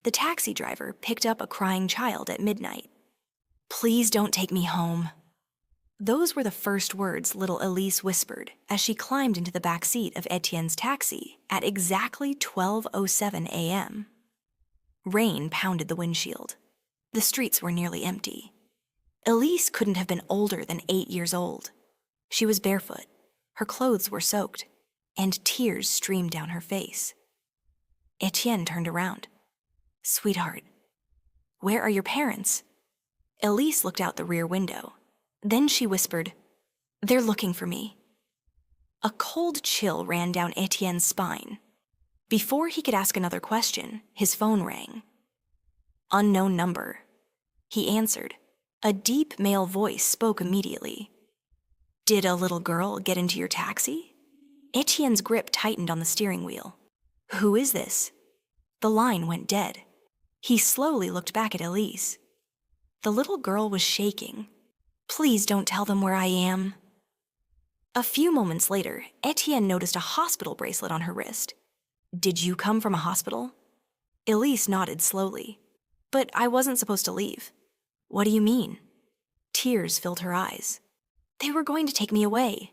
The taxi driver picked up a crying child at midnight. "Please don't take me home." Those were the first words little Elise whispered as she climbed into the back seat of Etienne's taxi at exactly 12:07 a.m. Rain pounded the windshield. The streets were nearly empty. Elise couldn't have been older than 8 years old. She was barefoot, her clothes were soaked, and tears streamed down her face. Etienne turned around. "Sweetheart, where are your parents?" Elise looked out the rear window. Then she whispered, "They're looking for me." A cold chill ran down Etienne's spine. Before he could ask another question, his phone rang. Unknown number. He answered. A deep male voice spoke immediately. "Did a little girl get into your taxi?" Etienne's grip tightened on the steering wheel. "Who is this?" The line went dead. He slowly looked back at Elise. The little girl was shaking. "Please don't tell them where I am." A few moments later, Etienne noticed a hospital bracelet on her wrist. "Did you come from a hospital?" Elise nodded slowly. "But I wasn't supposed to leave." "What do you mean?" Tears filled her eyes. "They were going to take me away."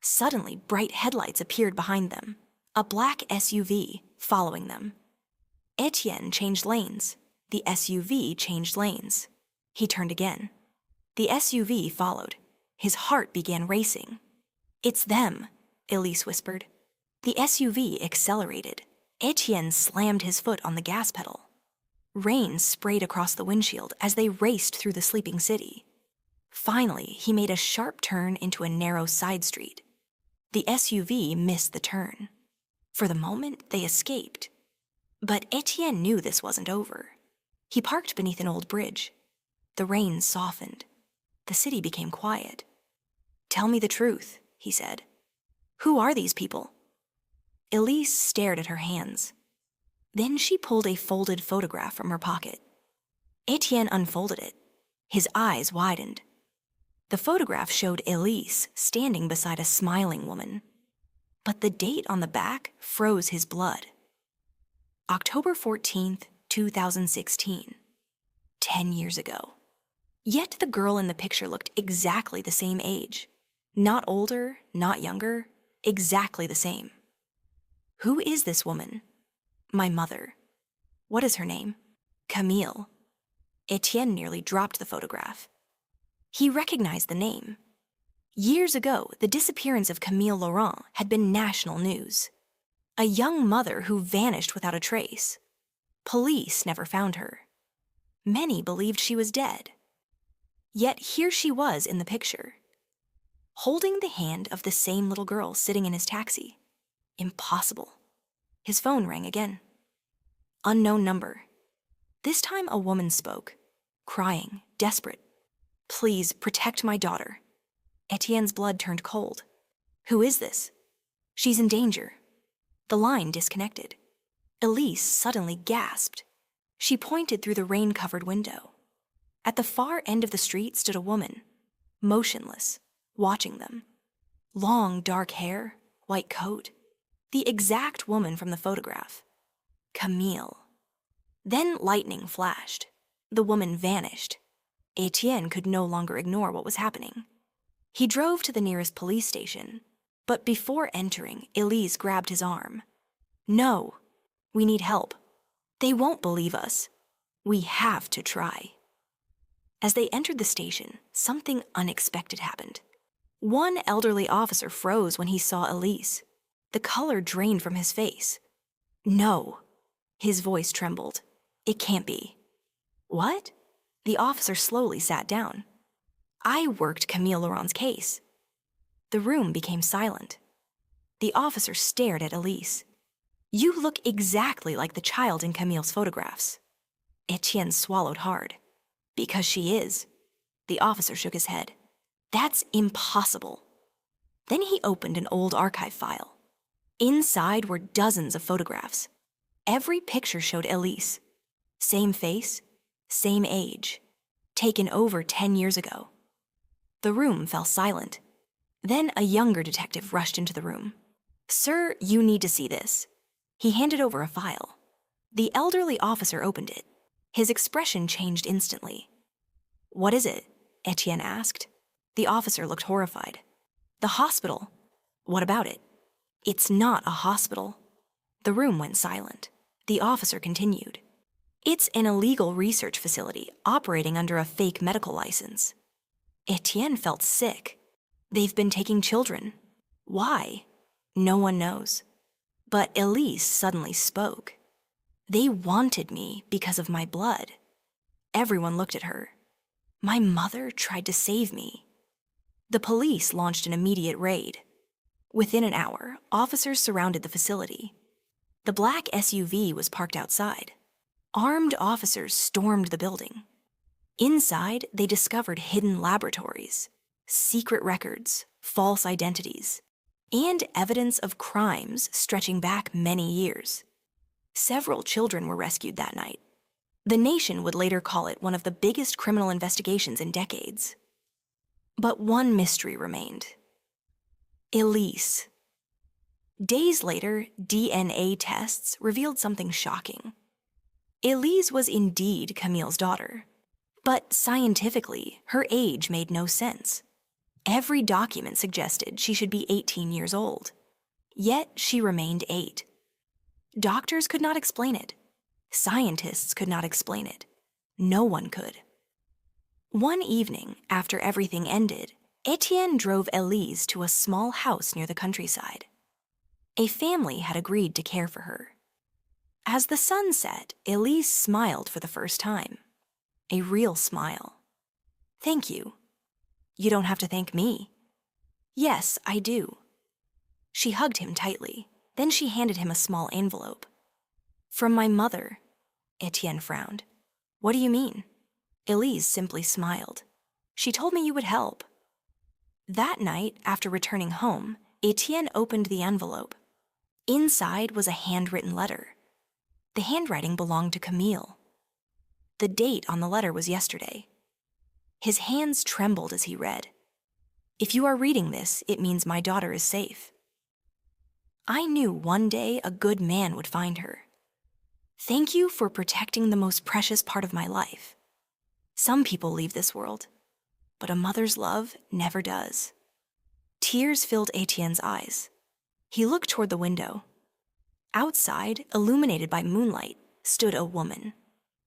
Suddenly, bright headlights appeared behind them, a black SUV following them. Etienne changed lanes. The SUV changed lanes. He turned again. The SUV followed. His heart began racing. "It's them," Elise whispered. The SUV accelerated. Etienne slammed his foot on the gas pedal. Rain sprayed across the windshield as they raced through the sleeping city. Finally, he made a sharp turn into a narrow side street. The SUV missed the turn. For the moment, they escaped. But Etienne knew this wasn't over. He parked beneath an old bridge. The rain softened. The city became quiet. "Tell me the truth," he said. "Who are these people?" Elise stared at her hands. Then she pulled a folded photograph from her pocket. Etienne unfolded it. His eyes widened. The photograph showed Elise standing beside a smiling woman. But the date on the back froze his blood. October 14th, 2016. 10 years ago. Yet the girl in the picture looked exactly the same age. Not older, not younger, exactly the same. Who is this woman? My mother. What is her name? Camille. Etienne nearly dropped the photograph. He recognized the name. Years ago, the disappearance of Camille Laurent had been national news. A young mother who vanished without a trace. Police never found her. Many believed she was dead. Yet here she was in the picture, holding the hand of the same little girl sitting in his taxi. Impossible. His phone rang again. Unknown number. This time a woman spoke, crying, desperate. "Please protect my daughter." Etienne's blood turned cold. "Who is this?" "She's in danger." The line disconnected. Elise suddenly gasped. She pointed through the rain-covered window. At the far end of the street stood a woman, motionless, watching them. Long, dark hair, white coat. The exact woman from the photograph. Camille. Then lightning flashed. The woman vanished. Etienne could no longer ignore what was happening. He drove to the nearest police station, but before entering, Elise grabbed his arm. "No, we need help. They won't believe us. We have to try." As they entered the station, something unexpected happened. One elderly officer froze when he saw Elise. The color drained from his face. "No." His voice trembled. "It can't be." "What?" The officer slowly sat down. "I worked Camille Laurent's case." The room became silent. The officer stared at Elise. "You look exactly like the child in Camille's photographs." Etienne swallowed hard. "Because she is." The officer shook his head. "That's impossible." Then he opened an old archive file. Inside were dozens of photographs. Every picture showed Elise. Same face, same age. Taken over 10 years ago. The room fell silent. Then a younger detective rushed into the room. "Sir, you need to see this." He handed over a file. The elderly officer opened it. His expression changed instantly. "What is it?" Etienne asked. The officer looked horrified. "The hospital." "What about it?" "It's not a hospital." The room went silent. The officer continued. "It's an illegal research facility operating under a fake medical license." Etienne felt sick. "They've been taking children. Why?" "No one knows." But Elise suddenly spoke. "They wanted me because of my blood." Everyone looked at her. "My mother tried to save me." The police launched an immediate raid. Within an hour, officers surrounded the facility. The black SUV was parked outside. Armed officers stormed the building. Inside, they discovered hidden laboratories, secret records, false identities, and evidence of crimes stretching back many years. Several children were rescued that night. The nation would later call it one of the biggest criminal investigations in decades. But one mystery remained. Elise. Days later, DNA tests revealed something shocking. Elise was indeed Camille's daughter. But scientifically, her age made no sense. Every document suggested she should be 18 years old. Yet she remained 8. Doctors could not explain it. Scientists could not explain it. No one could. One evening, after everything ended, Etienne drove Elise to a small house near the countryside. A family had agreed to care for her. As the sun set, Elise smiled for the first time. A real smile. "Thank you." "You don't have to thank me." "Yes, I do." She hugged him tightly. Then she handed him a small envelope. "From my mother." Etienne frowned. "What do you mean?" Elise simply smiled. "She told me you would help." That night, after returning home, Etienne opened the envelope. Inside was a handwritten letter. The handwriting belonged to Camille. The date on the letter was yesterday. His hands trembled as he read. "If you are reading this, it means my daughter is safe. I knew one day a good man would find her. Thank you for protecting the most precious part of my life. Some people leave this world, but a mother's love never does." Tears filled Etienne's eyes. He looked toward the window. Outside, illuminated by moonlight, stood a woman,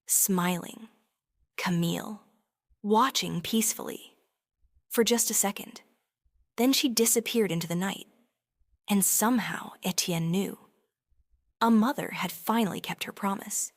smiling. Camille, watching peacefully. For just a second. Then she disappeared into the night. And somehow Etienne knew. A mother had finally kept her promise.